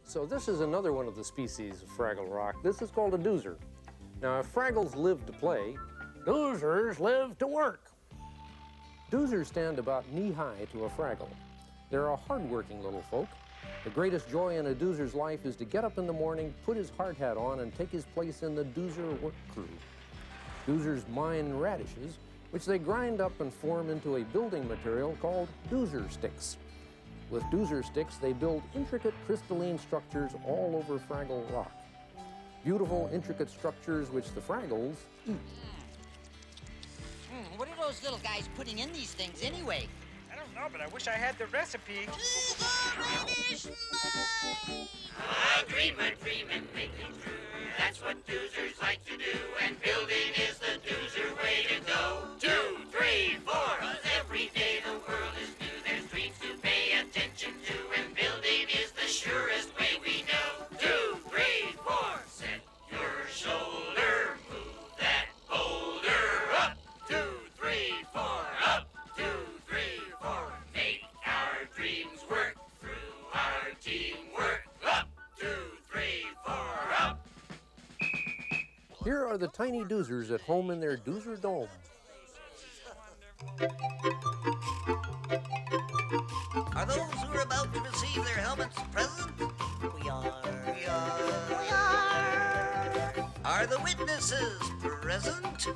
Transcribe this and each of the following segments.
So this is another one of the species of Fraggle Rock. This is called a doozer. Now, if Fraggles live to play, doozers live to work. Doozers stand about knee-high to a Fraggle. They're a hard-working little folk. The greatest joy in a doozer's life is to get up in the morning, put his hard hat on, and take his place in the doozer work crew. Doozers mine radishes, which they grind up and form into a building material called doozer sticks. With doozer sticks, they build intricate crystalline structures all over Fraggle Rock. Beautiful, intricate structures which the Fraggles eat. What are those little guys putting in these things anyway? I don't know, but I wish I had the recipe. A dream and make it true. That's what doozers like to do, and building is the doozer way to go. 2, 3, 4, 'cause every day the world is new. There's dreams to pay attention to, and building is the surest way we know. 2, 3, 4, set your shoulder, move that boulder up. 2, 3, 4, up. 2, 3, 4, make our dreams work through our teamwork. Up. 2, 3, 4, up. Here are the tiny doozers at home in their doozer dome. Are those who are about to receive their helmets present? We are. We are. We are. Are the witnesses present?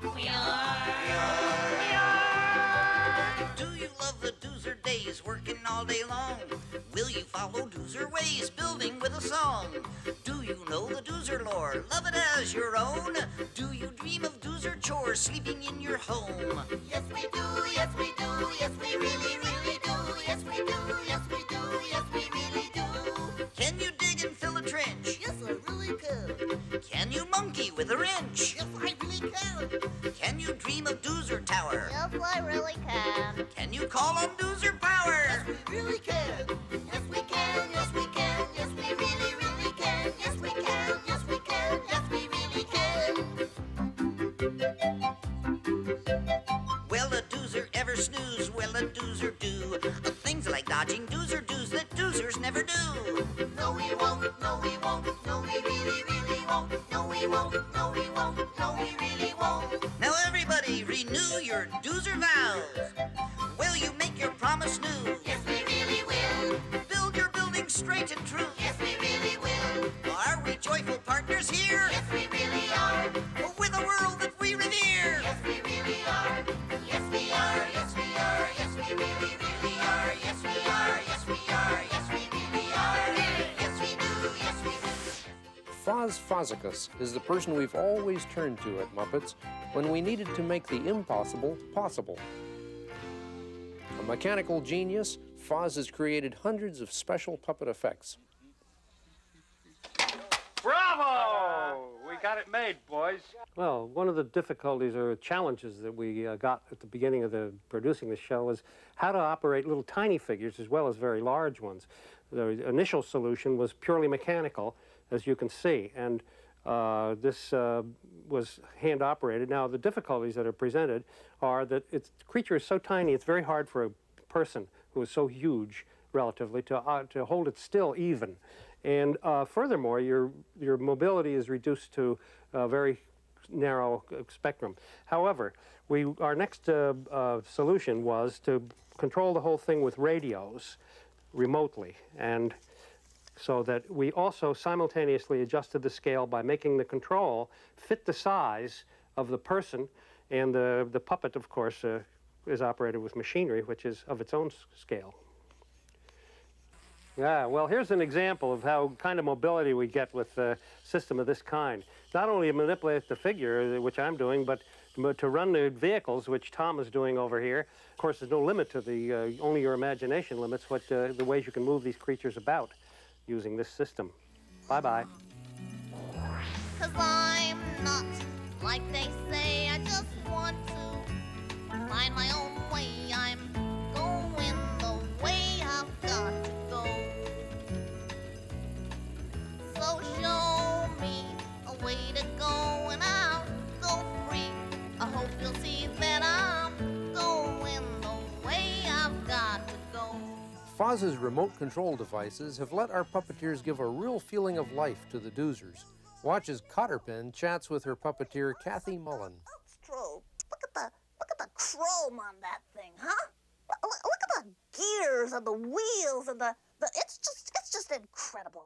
We are. We are. Do you love the doozer days, working all day long? Will you follow doozer ways, building with a song? Do you know the doozer lore, love it as your own? Do you dream of doozer chores, sleeping in your home? Yes, we do. Yes, we do. Yes, we really, really do. Yes, we do. Yes, we do. Yes, we really do. Can you dig and fill a trench? Yes, I really can. Can you monkey with a wrench? Yes, I really can. Can you dream of doozer tower? Yes, I really can. Can you call on doozer power? Yes, we really can. Yes, we can. Yes, we can. Yes, we really, really can. Yes, we can. Yes, we can. Yes, we really can. Will a doozer ever snooze? Will a doozer do things like dodging doozer doos that doozers never do? No, we won't. No, we won't. No, we really, really won't. No, we won't. No, we won't. No, we really won't. Now everybody renew your doozer vows. Will you make your promise new? Yes, we really will. Build your building straight and true. Yes, we really will. Are we joyful partners here? Yes, we really are. With a world that we revere? Yes, we really are. Yes, we are. Yes, we are. Yes, we really, really are. Yes, we are. Yes, we are. Yes, we really are. Yes, we do. Yes, we do. Foz Fozzicus is the person we've always turned to at Muppets when we needed to make the impossible possible. A mechanical genius, Foz has created hundreds of special puppet effects. Bravo! We got it made, boys. Well, one of the difficulties or challenges that we got at the beginning of producing the show was how to operate little tiny figures as well as very large ones. The initial solution was purely mechanical, as you can see, and this was hand-operated. Now, the difficulties that are presented are that the creature is so tiny, it's very hard for a person who is so huge, relatively, to hold it still even. And furthermore, your mobility is reduced to a very narrow spectrum. However, our next solution was to control the whole thing with radios remotely, and so that we also simultaneously adjusted the scale by making the control fit the size of the person, and the puppet, of course, is operated with machinery, which is of its own scale. Yeah, well, here's an example of how kind of mobility we get with a system of this kind. Not only manipulate the figure, which I'm doing, but to run the vehicles, which Tom is doing over here. Of course, there's no limit to only your imagination limits what the ways you can move these creatures about using this system. Bye-bye. 'Cause I'm not like they say. I just want to find my own way. I'm going the way I've got to go. So show me a way to go and I'll go free. I hope you'll see that I'm going the way I've got to go. Oz's remote control devices have let our puppeteers give a real feeling of life to the Doozers. Watch as Cotterpin chats with her puppeteer, Kathy Mullen. That's true. Look at the chrome on that thing, huh? Look at the gears and the wheels and the it's just incredible.